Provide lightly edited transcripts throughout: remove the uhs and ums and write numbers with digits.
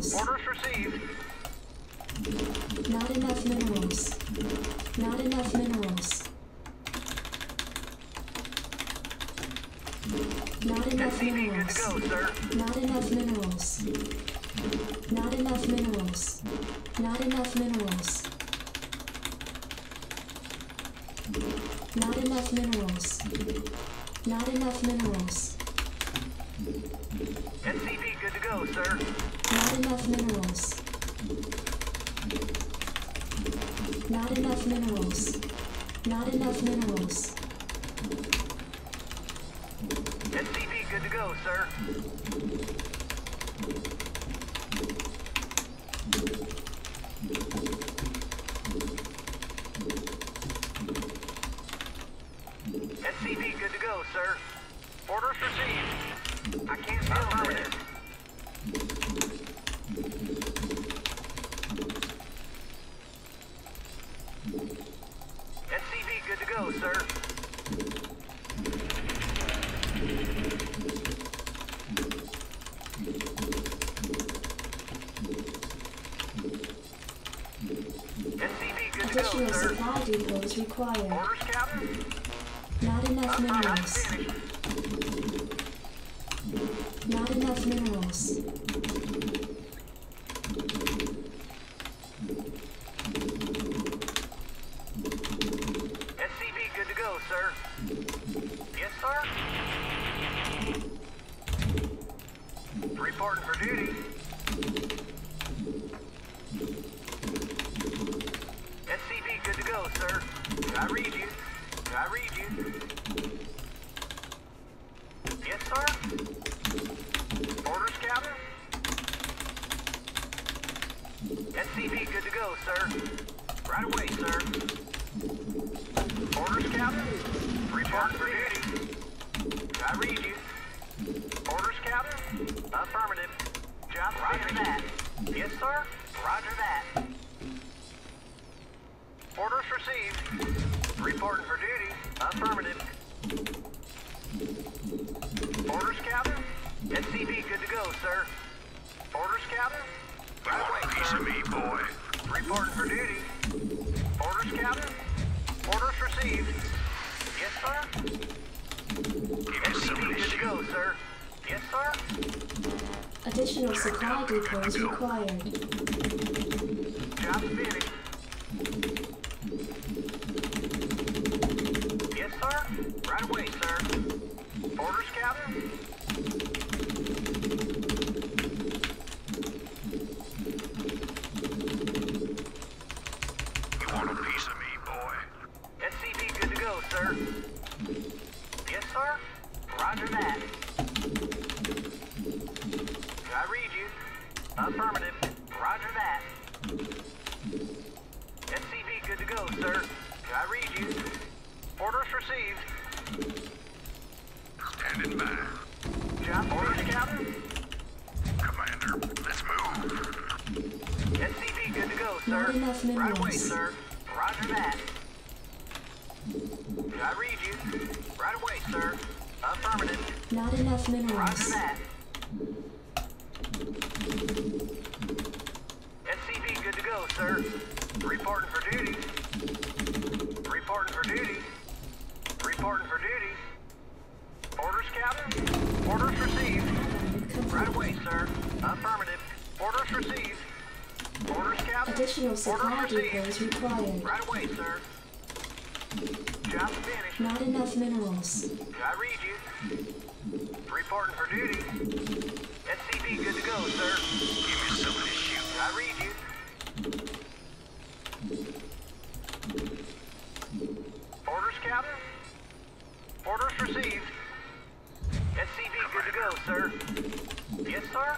minerals. Orders received. Not enough minerals. Not enough minerals. Not enough SCV good minerals. to go, sir. Not enough minerals. Not enough minerals. Not enough minerals. Not enough minerals. Not enough minerals. SCV good to go, sir. Not enough minerals. Not enough minerals. Not enough minerals. SCV good to go, sir. SCV good to go, sir. Orders received. I can't deal with it. SCV good to go, sir. SCV good to go, Additional sir. supply depots required. Orders, Captain. Not enough I'm minerals. finished. Not enough minerals. SCV good to go, sir. Yes, sir. Reporting for duty. SCV good to go, sir. I read you. I read you. Yes, sir. Orders, Captain. SCV good to go, sir. Right away, sir. Orders, Captain. Report for duty. I read you. Orders, Captain. Affirmative. Job Roger that. Yes, sir. Roger that. Orders received. Reporting for duty. Affirmative. Orders, Captain. SCV good to go, sir. Orders, Captain. Right away, Piece sir. of me, boy. Reporting for duty. Orders, Captain. Orders received. Yes, sir. Give me some of SCV this good to shit. go, sir. Yes, sir. Additional supply depots required. Job finished. Yes, sir. Right away, sir. Orders, Captain. You want a piece of me, boy? SCV good to go, sir. Yes, sir. Roger that. I read you. Affirmative. Roger that. SCV good to go, sir. I read you. Orders received. Standing by. Job orders, Captain. Commander, let's move. SCV good to go, sir. Not enough Right away, minerals. sir. Roger that. I read you. Right away, sir. Affirmative. Not enough Roger minerals. that. SCV good to go, sir. Reporting for duty. Reporting for duty. Reporting for duty. Orders, Captain. Orders received. Right away, sir. Affirmative. Orders received. Orders, Captain. Additional supply Orders received. depots required. Right away, sir. Job finished. Not enough minerals. I read you. Reporting for duty. SCV good to go, sir. Give me some of this shit. I read you. Orders, Captain. Orders received. SCV good to go, sir. Yes, sir.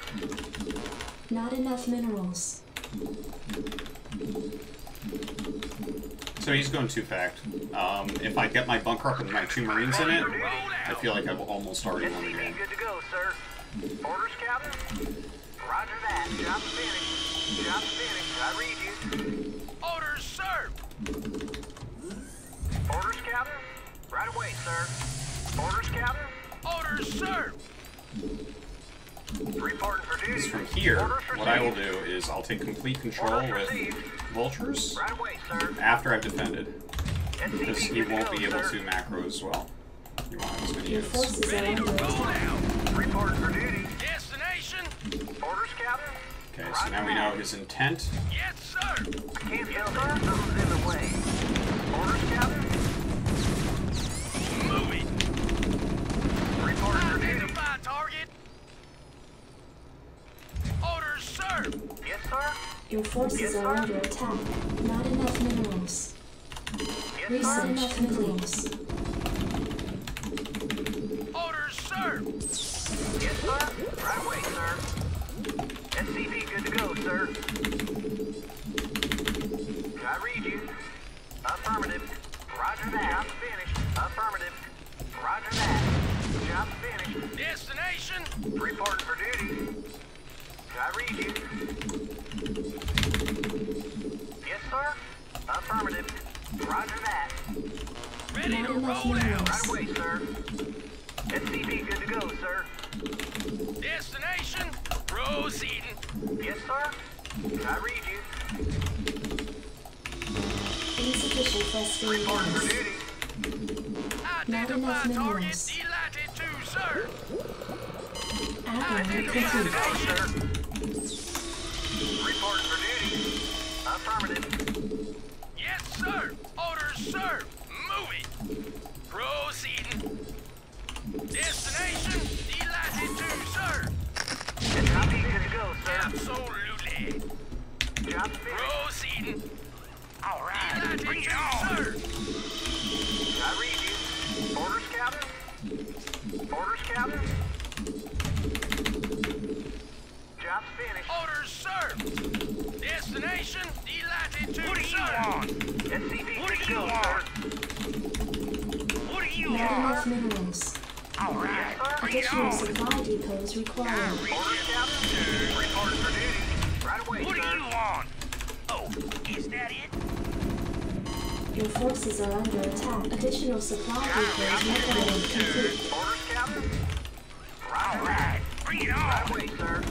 Not enough minerals. So he's going too fact. If I get my bunker up with my 2 Marines in it, I feel like I've almost already won the SCV game. good to go, sir. Orders, Captain. Roger that. Job finished. Job finished. I read you. Orders, sir. Orders, Captain. Right away, sir. Orders, Captain. Orders, sir. Reporting for duty. Because from here, Orders what I will received. do is I'll take complete control Orders with received. vultures Right away, sir. after I've defended. Because SCV he good to won't go, be able sir. to macro as well. He won't have as many Your units. forces are Ready to under roll attack. out. Reporting for duty. Destination? Orders, Captain. Okay, so now we know his intent. Yes, sir. Can't build it. Something's in the way. Orders, Captain. Moving. Reporting for duty. Identify target. Orders, sir. Yes, sir. Your forces Yes, are sir. under attack. Not enough minerals. Yes, Not sir. enough minerals. Orders, sir. Yes, sir. Right away, sir. SCV good to go, sir. I read you. Affirmative. Roger that. Job's finished. Affirmative. Roger that. Job's finished. Destination? Reporting for duty. I read you. Yes, sir. Affirmative. Roger that. Ready Not to enough roll out. minerals. Right away, sir. SCV good to go, sir. Destination? Proceeding. Yes, sir. I read you. Insufficient phosphine Reporting for gas. duty. Identify enough target. minerals. Delighted to, sir. Add-on Identify complete. Go, target. sir. Reporting for duty. Affirmative. Yes, sir. Orders, sir. Moving. Proceeding. Destination? Delighted to, sir. SCV good to go, sir. Absolutely. Job's finished. Proceeding. All right, Delighted bring it to, on. sir. I read you. Orders, Captain. Orders, Captain. Job's finished. Orders, sir. Destination? Delighted to, What do you sir. want? SCV What good do to you go, want? sir. What do you Not want? enough minerals. All right, bring it Additional on. supply depots required. Orders, Captain. Reporting for duty. Right away, What do sir. you want? Oh, is that it? Your forces are under attack. Additional supply depots required. Complete. Orders, Captain. Roger All that. right, bring it Right on. away, sir.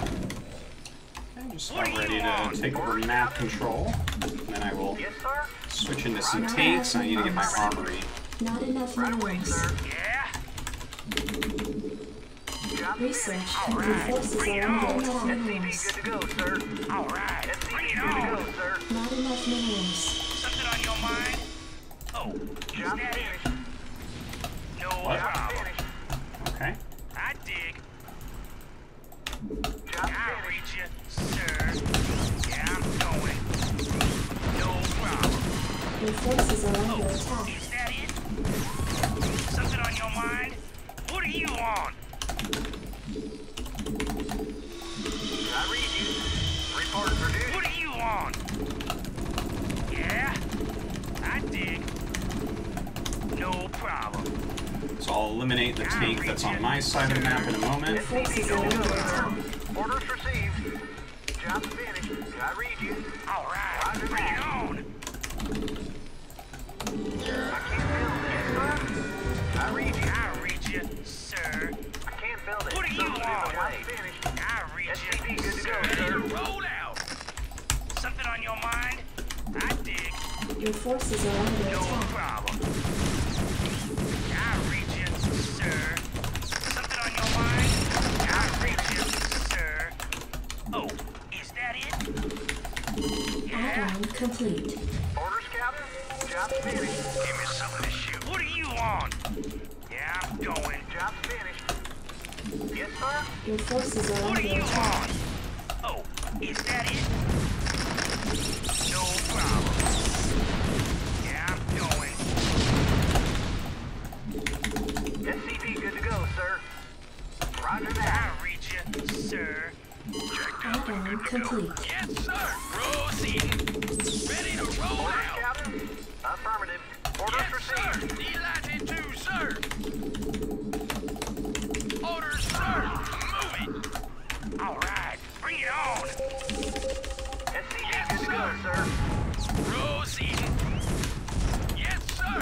I'm just What about do you ready want? to take over map control. And then I will Yes, sir. switch into some tanks. I need to get my armory. Not enough Right away, minerals. sir. Yeah? Job's Research. finished. Your right, forces bring it are under on. attack. SCV Minerals. good to go, sir. All right, bring SCV it good to on. go, sir. Not enough minerals. Something on your mind? Oh, is Job's that it? finished. No What? Job's problem. finished. Okay. I dig. Job's I finished. read you, sir. Yeah, I'm going. No problem. Your forces are Oh, under attack. is that it? Something on your mind? What do you want? I read you. Reporting for duty. What do you want? Yeah? I dig. No problem. So I'll eliminate the tank that's on my side of the map in a Your moment. forces are under attack. Orders received. Job's finished. I read you. All right, Roger bring it that. on. I can't build it, sir. I read you. I read you, sir. I can't build it. What do you Something's in the want? way. Finished. I read SCV you, good to go, sir. sir. Roll out. Something on your mind? I dig. Your forces are under No attack. problem. I read you, sir. Something on your mind? I read you, sir. Oh, is that it? Yeah? Add-on complete. Orders, Captain. Job's finished. Give me some of this shit. What do you want? Yeah, I'm going. Job's finished. Yes, sir. Your forces are What under do you attack. want? Oh, is that it? No problem. Yeah, I'm going. SCV good to go, sir. Roger that. I read you, sir. Add-on complete. Yes, sir. Proceeding. Ready to roll Orders, out. Captain. Affirmative. Orders Yes, sir. received. Delighted to, sir. Orders, sir. Moving. All right, bring it on. SCV good to go, sir. Proceeding. Yes, sir.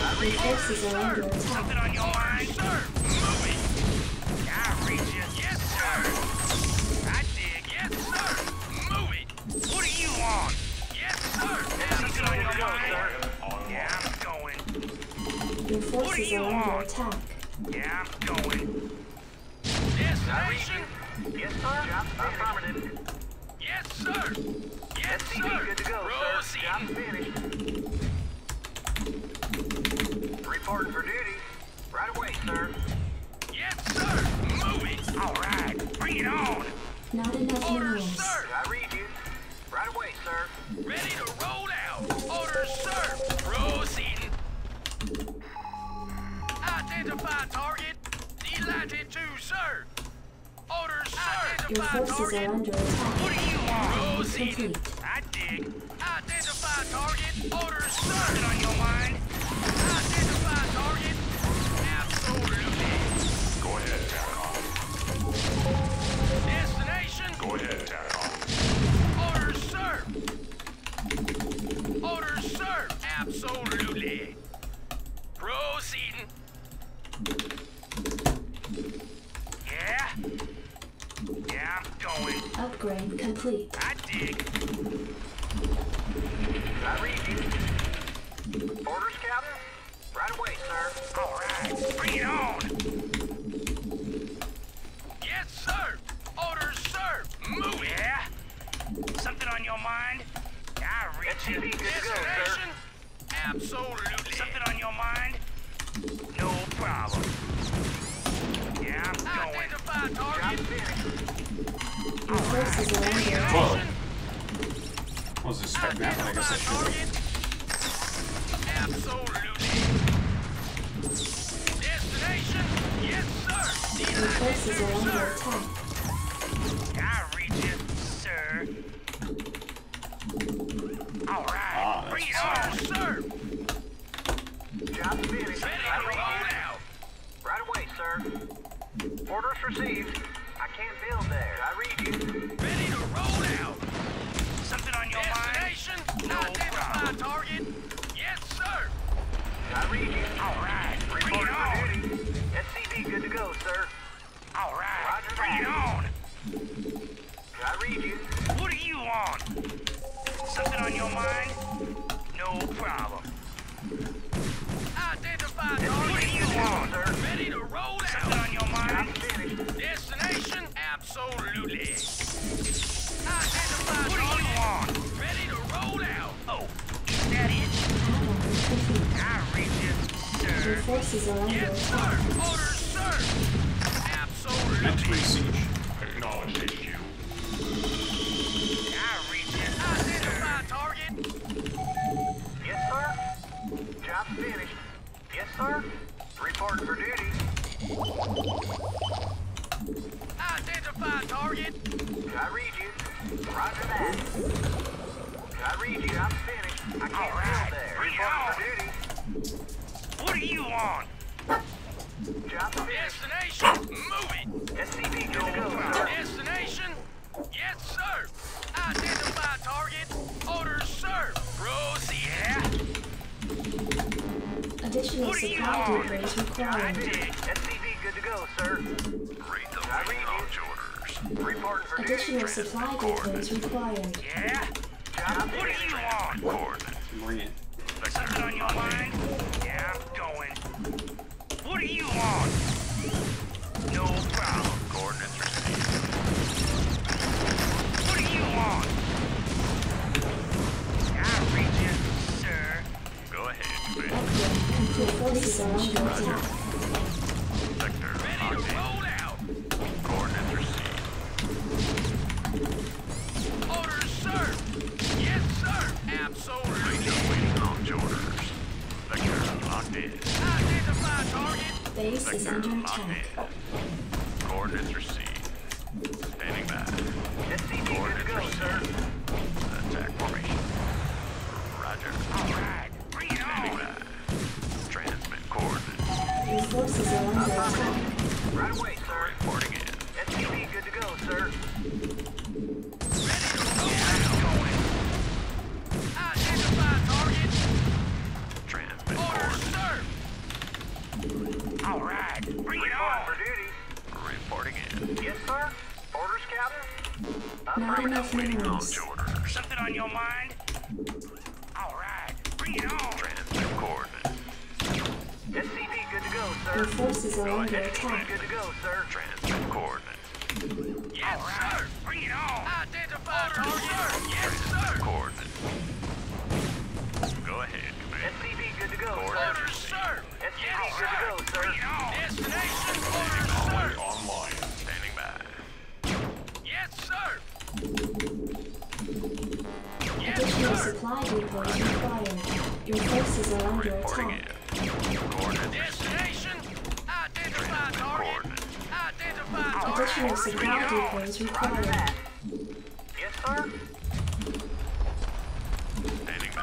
I Your forces are under attack. Something on your mind? Sir, move it. I reach you. Yes, sir. I dig. Yes, sir. Move it. What do you want? Yes, sir. Something on your Go, mind? sir. Yeah, I'm going. Your forces you are under want? attack. Yeah, I'm going. Destination. Yes, sir. Job affirmative. Yes, sir. Yes, SCV sir. good to go, sir. Job Proceeding. finished. Reporting for duty. Right away, sir. Yes, sir. Move it. All right, bring it on. Not enough Orders, minerals. sir. I read you. Right away, sir. Ready to roll out. Orders, sir. Proceeding. Identify target. Delighted to, sir. Orders, sir. Your Identify forces are target. under attack. What do you want? Proceeding. Complete. I dig. Identify target. Orders, Something sir. on your mind? Identify target. Absolutely. Go ahead, TACOM. Destination. Go ahead, TACOM. Orders, sir. Orders, sir. Absolutely. Proceeding. Yeah? Yeah, I'm going. Upgrade complete. I dig. I read you. Orders, Captain. Right away, sir. All right, bring it on. Yes, sir. Orders, sir. Move it. Yeah? Something on your mind? I reach you. SCV good to go, sir. Destination. Absolutely. Something on your mind? No problem. Yeah, I'm going. Identify Job target. finished. Your forces are under attack. Whoa. I was expecting that, but I guess I Identify should. target. Absolutely. Destination. Yes, sir. Your Delighted forces to, are under sir. attack. I reach you, sir. All right, Ah, bring it that's- on. Orders, sir. Job finished. Ready I to roll read you. out. Right away, sir. Orders received. I can't build there. I read you. Ready to roll out. Something on your mind? Destination. No Identify problem. target. Yes, sir. I read you. All right, bring it Reporting for on. duty. SCV good to go, sir. All right, Roger bring it that. on. I read you. What do you want? Something on your mind? No problem. Identify What do target. you want? Sir. Ready to roll Something out. on your Job mind? finished. Destination. Absolutely. Identify What do you target. want? Ready to roll out. Oh, is that it? Add-on complete. I reach you, Your sir. forces are under Yes, sir. attack. Orders, sir. Meant to Absolutely. siege. Acknowledge HQ. I reach you, Identify sir. target. Yes, sir. Job finished. Yes, sir. Reporting for duty. Identify target. I read you. Roger that. I read you. I'm finished. I can't All right, build there. bring it Reporting on. for duty. What do you want? Job finished. Destination. Move it. SCV good to go, sir. Destination. Yes, sir. Identify target. Orders, sir. Proceed. Yeah? Additional What do you supply want? depots I required. dig. SCV good to go, sir. Read the I read you. launch orders. Reporting for duty. Additional supply depots required. Yeah? Job What do finished. you want? Coordinates. Bring it. Something on your mind? Yeah, I'm going. What do you want? No problem. Coordinates received. What do you want? I reach you, sir. Go ahead, Commander. Upgrade complete. Forces are under attack. Sector Ready to locked in. roll out. Coordinates received. Orders, sir. Yes, sir. Absolutely. Just waiting launch orders. Sector locked in. Identify target. Base is Sector under locked attack. in. Coordinates received. Standing by. SCV good to go, sir. Attack formation. Roger. All right, bring it Standing on. by. Transmit coordinates. Your forces are under attack. Right away, sir. Reporting in. SCV good to go, sir. Ready to roll out. Identify target. Transmit Orders, coordinates. sir. Not enough minerals. Something on your mind? All right, bring it on. Transmit coordinates. SCV good to go, sir. Your forces are under SCV attack. good to go, sir. Transmit coordinates. Yes, sir. Bring it on. Identify target. Yes, Transmit sir. coordinates. Go ahead, Commander. SCV good to go, sir. Orders, sir. SCV good to go, sir. Bring it on. Destination orders, sir. Online. Standing by. Yes, sir. Yes, Additional sir. supply depots required. Your forces are under Reporting attack. in. Coordinates. Destination. Identify target. Coordinates. Identify target. Additional supply depots Roger required. that. Yes, sir. Standing by.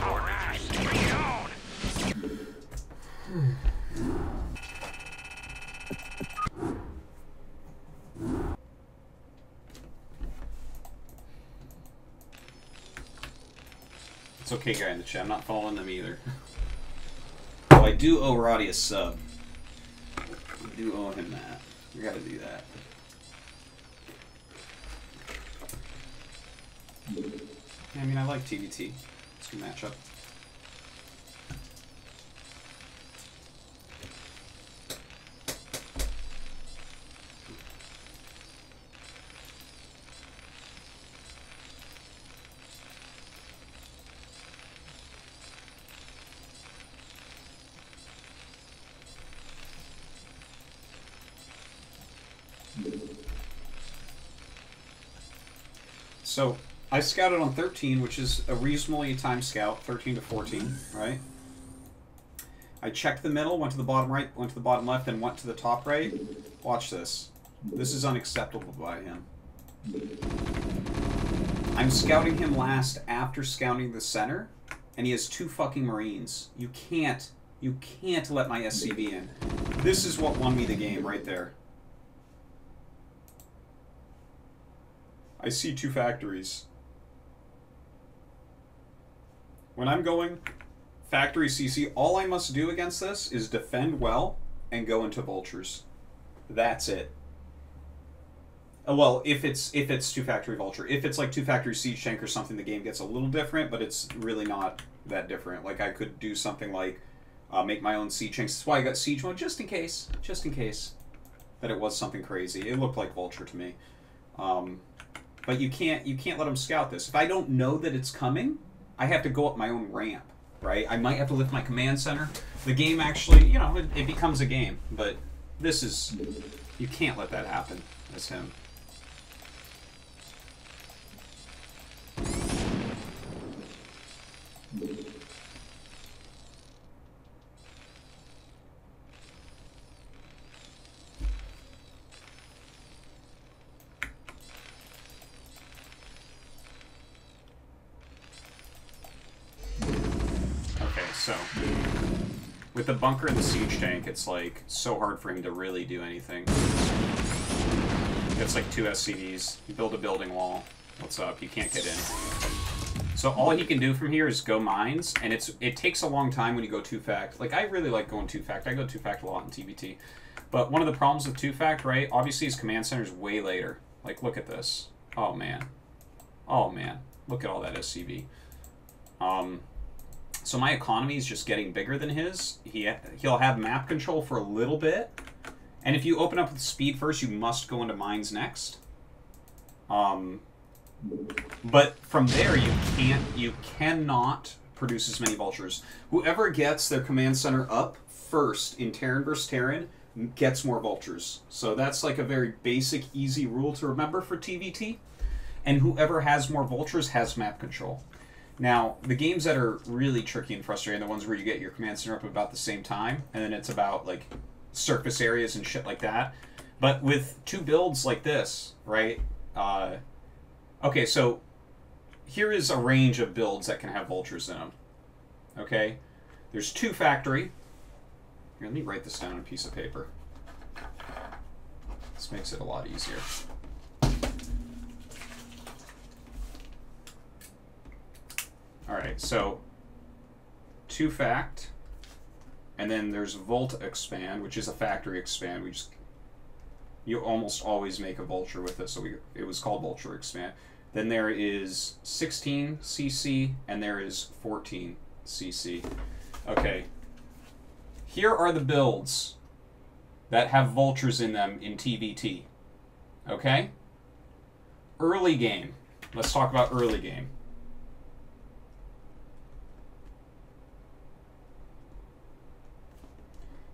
All right, bring it on. It's okay, guy in the chat. I'm not following them either. Oh, I do owe Roddy a sub. I do owe him that. We gotta do that. Yeah, I mean, I like TVT. It's a good matchup. So, I scouted on 13, which is a reasonably timed scout, 13 to 14, right? I checked the middle, went to the bottom right, went to the bottom left, and went to the top right. Watch this. This is unacceptable by him. I'm scouting him last after scouting the center, and he has 2 fucking Marines. You can't let my SCV in. This is what won me the game right there. I see 2 factories. When I'm going factory CC, all I must do against this is defend well and go into vultures. That's it. Well, if it's 2 factory vulture. If it's like 2 factory siege tank or something, the game gets a little different, but it's really not that different. Like, I could do something like make my own siege tanks. That's why I got siege mode, just in case that it was something crazy. It looked like vulture to me. But you can't let them scout this. If I don't know that it's coming, I have to go up my own ramp, right? I might have to lift my command center. The game actually, you know, it becomes a game. But this is, you can't let that happen as him. So, with the bunker and the siege tank, it's like so hard for him to really do anything. It's like 2 SCVs. You build a building wall. What's up? You can't get in. So all he can do from here is go mines, and it takes a long time when you go 2-fact. Like, I really like going 2-fact. I go 2-fact a lot in TBT. But one of the problems with 2-fact, right? Obviously, his command center is way later. Like, look at this. Oh man. Oh man. Look at all that SCV. So my economy is just getting bigger than his. He'll have map control for a little bit. And if you open up with speed first, you must go into mines next. But from there, you cannot produce as many vultures. Whoever gets their command center up first in Terran versus Terran gets more vultures. So that's like a very basic, easy rule to remember for TVT. And whoever has more vultures has map control. Now, the games that are really tricky and frustrating are the ones where you get your command center up about the same time, and then it's about, like, surface areas and shit like that. But with 2 builds like this, right? Okay, so here is a range of builds that can have vultures in them. Okay? There's 2 factory. Here, let me write this down on a piece of paper. This makes it a lot easier. Alright, so 2-fact, and then there's Volt expand, which is a factory expand. We just You almost always make a vulture with it, so it was called Vulture Expand. Then there is 16cc, and there is 14cc. Okay. Here are the builds that have vultures in them in TVT. Okay? Early game. Let's talk about early game.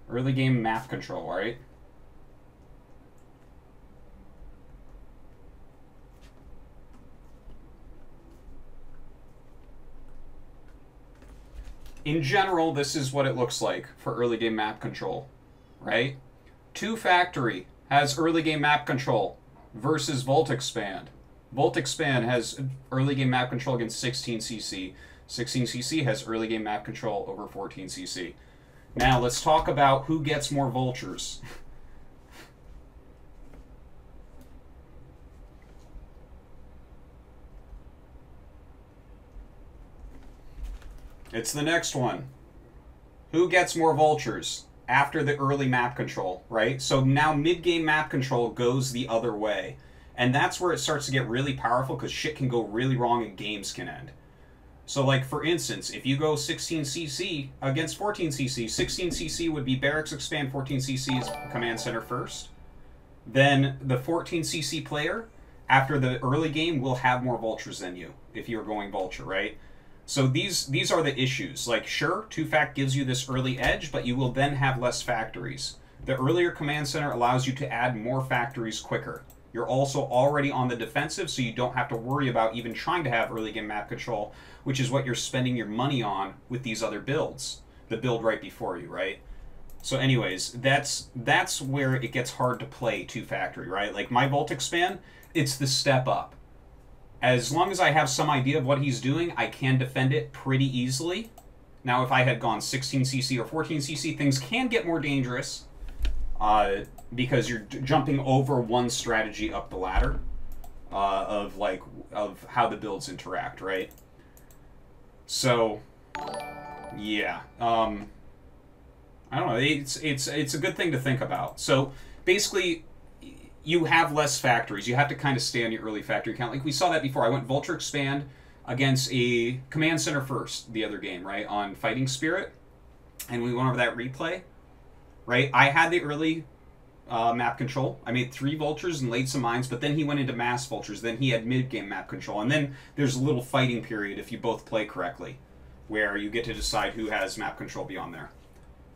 Early game map control, alright? In general, this is what it looks like for early game map control, right? 2 Factory has early game map control versus Volt Expand. Volt Expand has early game map control against 16cc. 16cc has early game map control over 14cc. Now, let's talk about who gets more vultures. It's the next one. Who gets more vultures after the early map control, right? So now mid-game map control goes the other way. And that's where it starts to get really powerful because shit can go really wrong and games can end. So like, for instance, if you go 16cc against 14cc, 16cc would be Barracks Expand 14cc's Command Center first. Then the 14cc player, after the early game, will have more vultures than you if you're going vulture, right? So these are the issues. Like, sure, 2-Fact gives you this early edge, but you will then have less factories. The earlier Command Center allows you to add more factories quicker. You're also already on the defensive, so you don't have to worry about even trying to have early game map control, which is what you're spending your money on with these other builds. The build right before you, right? So anyways, that's where it gets hard to play 2-Factory, right? Like, my Volt Expand, it's the step up. As long as I have some idea of what he's doing, I can defend it pretty easily. Now, if I had gone 16cc or 14cc, things can get more dangerous because you're jumping over one strategy up the ladder of how the builds interact, right? So, yeah, I don't know. It's a good thing to think about. So basically, you have less factories. You have to kind of stay on your early factory count. Like we saw that before. I went Vulture Expand against a Command Center first the other game, right, on Fighting Spirit. And we went over that replay, right? I had the early map control. I made 3 vultures and laid some mines, but then he went into mass vultures. Then he had mid-game map control. And then there's a little fighting period if you both play correctly, where you get to decide who has map control beyond there.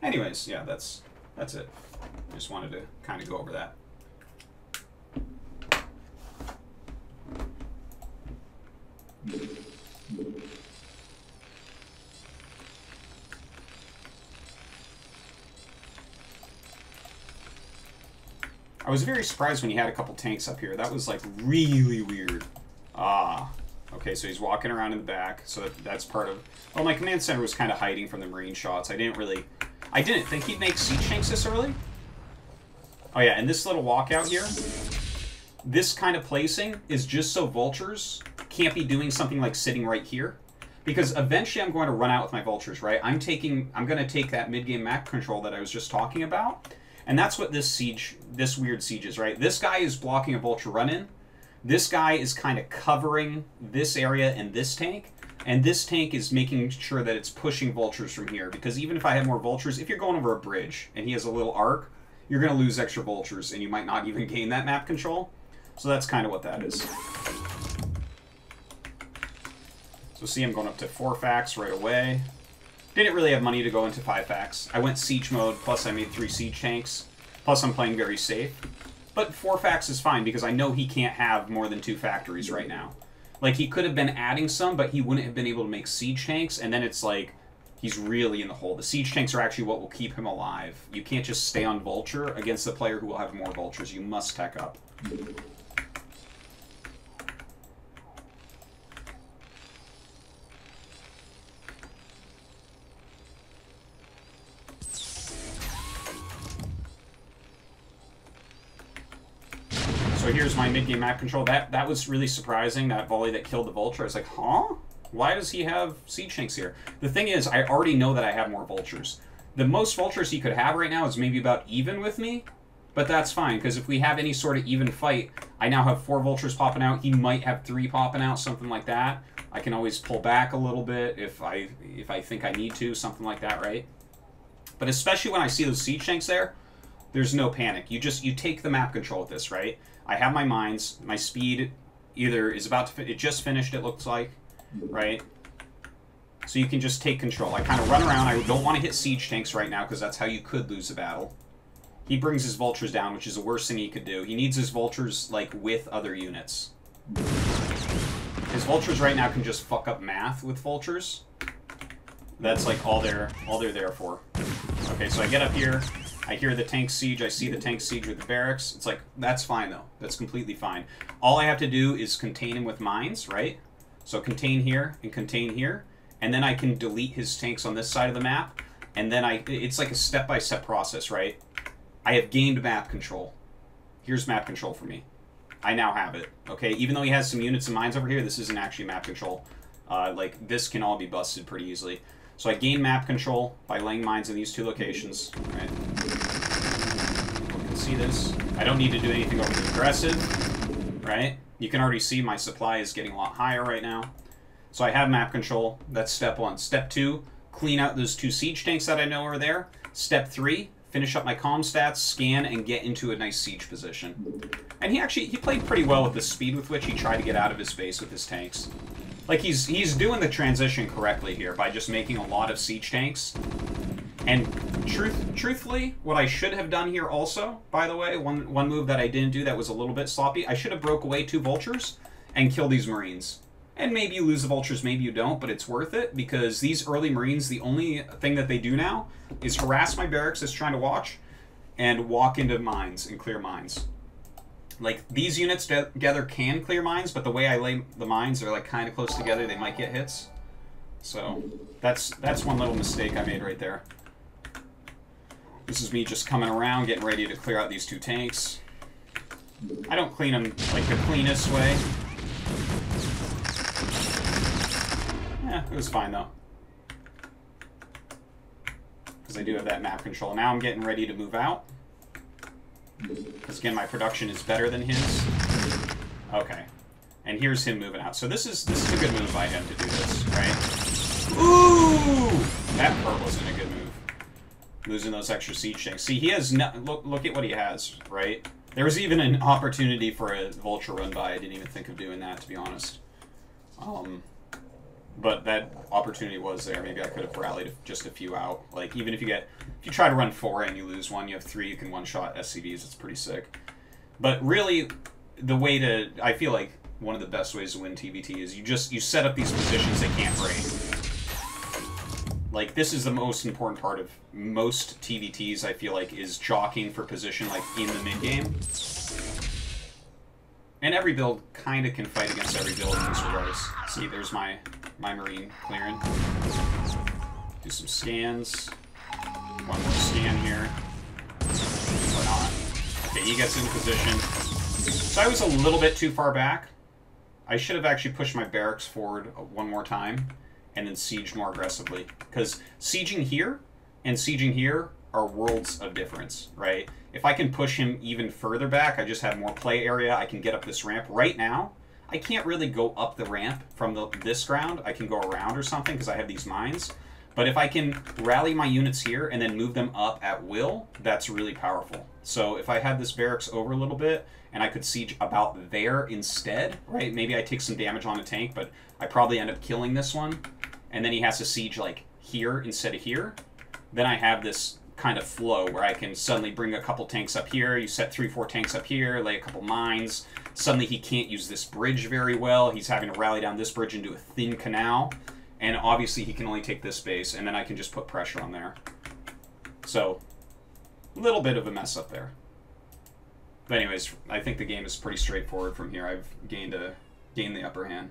Anyways, yeah, that's it. I just wanted to kind of go over that. I was very surprised when he had a couple tanks up here. That was like really weird. Okay, so he's walking around in the back, so that's part of... Well, my Command Center was kind of hiding from the Marine shots. I didn't think he'd make siege tanks this early. Oh yeah, and this little walkout here, this kind of placing is just so vultures can't be doing something like sitting right here. Because eventually I'm going to run out with my vultures, right? I'm going to take that mid-game map control that I was just talking about, and that's what this weird siege is, right? This guy is blocking a vulture run-in. This guy is kind of covering this area and this tank, and this tank is making sure that it's pushing vultures from here. Because even if I have more vultures, if you're going over a bridge and he has a little arc, you're going to lose extra vultures, and you might not even gain that map control. So that's kind of what that is. So see, I'm going up to 4 facts right away. Didn't really have money to go into 5 facts. I went siege mode, plus I made 3 siege tanks. Plus I'm playing very safe. But 4 facts is fine, because I know he can't have more than 2 factories right now. Like, he could have been adding some, but he wouldn't have been able to make siege tanks, and then it's like, he's really in the hole. The siege tanks are actually what will keep him alive. You can't just stay on Vulture against the player who will have more Vultures. You must tech up. So here's my mid-game map control. That was really surprising, that volley that killed the Vulture. I was like, huh? Why does he have siege tanks here? The thing is, I already know that I have more Vultures. The most Vultures he could have right now is maybe about even with me, But that's fine, because if we have any sort of even fight, I now have 4 vultures popping out. He might have 3 popping out, something like that. I can always pull back a little bit if I think I need to, something like that, right? But especially when I see those siege tanks there, there's no panic. You take the map control with this, right? I have my mines. My speed either is about to... It just finished, it looks like, right? So you can just take control. I kind of run around. I don't want to hit siege tanks right now because that's how you could lose a battle. He brings his vultures down, which is the worst thing he could do. He needs his vultures, like, with other units. His vultures right now can just fuck up math with vultures. That's, like, all they're there for. Okay, so I get up here. I hear the tank siege. I see the tank siege with the barracks. It's like, that's fine, though. That's completely fine. All I have to do is contain him with mines, right? So contain here and contain here. And then I can delete his tanks on this side of the map. And then it's like a step-by-step process, right? I have gained map control. Here's map control for me. I now have it, okay? Even though he has some units and mines over here, this isn't actually map control. Like, this can all be busted pretty easily. So I gain map control by laying mines in these 2 locations, right? You can see this. I don't need to do anything over the aggressive, right? You can already see my supply is getting a lot higher right now. So I have map control. That's step 1. Step 2, clean out those 2 siege tanks that I know are there. Step 3, finish up my comm stats, scan, and get into a nice siege position. And he played pretty well with the speed with which he tried to get out of his base with his tanks. Like, he's doing the transition correctly here by just making a lot of siege tanks. And truthfully, what I should have done here also, by the way, one move that I didn't do that was a little bit sloppy, I should have broke away 2 vultures and killed these marines. And maybe you lose the vultures, maybe you don't, but it's worth it, because these early marines, the only thing that they do now is harass my barracks that's trying to watch and walk into mines and clear mines. Like, these units together can clear mines, but the way I lay the mines are, like, kind of close together, they might get hits. So, that's one little mistake I made right there. This is me just coming around, getting ready to clear out these 2 tanks. I don't clean them, like, the cleanest way. Yeah, it was fine, though. Because I do have that map control. Now I'm getting ready to move out. Because, again, my production is better than his. Okay. And here's him moving out. So this is a good move by him to do this, right? Ooh! That part wasn't a good move. Losing those extra siege tanks. See, he has... Look at what he has, right? There was even an opportunity for a vulture run by. I didn't even think of doing that, to be honest. But that opportunity was there. Maybe I could have rallied just a few out. Like, even if you try to run 4 and you lose 1, you have 3, you can one-shot SCVs. It's pretty sick. But really, the way to... I feel like one of the best ways to win TVT is you set up these positions they can't break. Like, this is the most important part of most TVTs, I feel like, is jockeying for position, like, in the mid-game. And every build kind of can fight against every build in this regards. See, there's my marine clearing. Do some scans. One more scan here. Or not. Okay, he gets in position. So I was a little bit too far back. I should have actually pushed my barracks forward one more time and then sieged more aggressively. Because sieging here and sieging here are worlds of difference, right? If I can push him even further back, I just have more play area. I can get up this ramp. Right now, I can't really go up the ramp from this ground. I can go around or something because I have these mines. But if I can rally my units here and then move them up at will, that's really powerful. So if I had this barracks over a little bit and I could siege about there instead, right? Maybe I take some damage on a tank, but I probably end up killing this one. And then he has to siege like here instead of here. Then I have this kind of flow where I can suddenly bring a couple tanks up here, you set 3-4 tanks up here, lay a couple mines. Suddenly he can't use this bridge very well. He's having to rally down this bridge into a thin canal. And obviously he can only take this base, and then I can just put pressure on there. So, a little bit of a mess up there. But anyways, I think the game is pretty straightforward from here. I've gained the upper hand.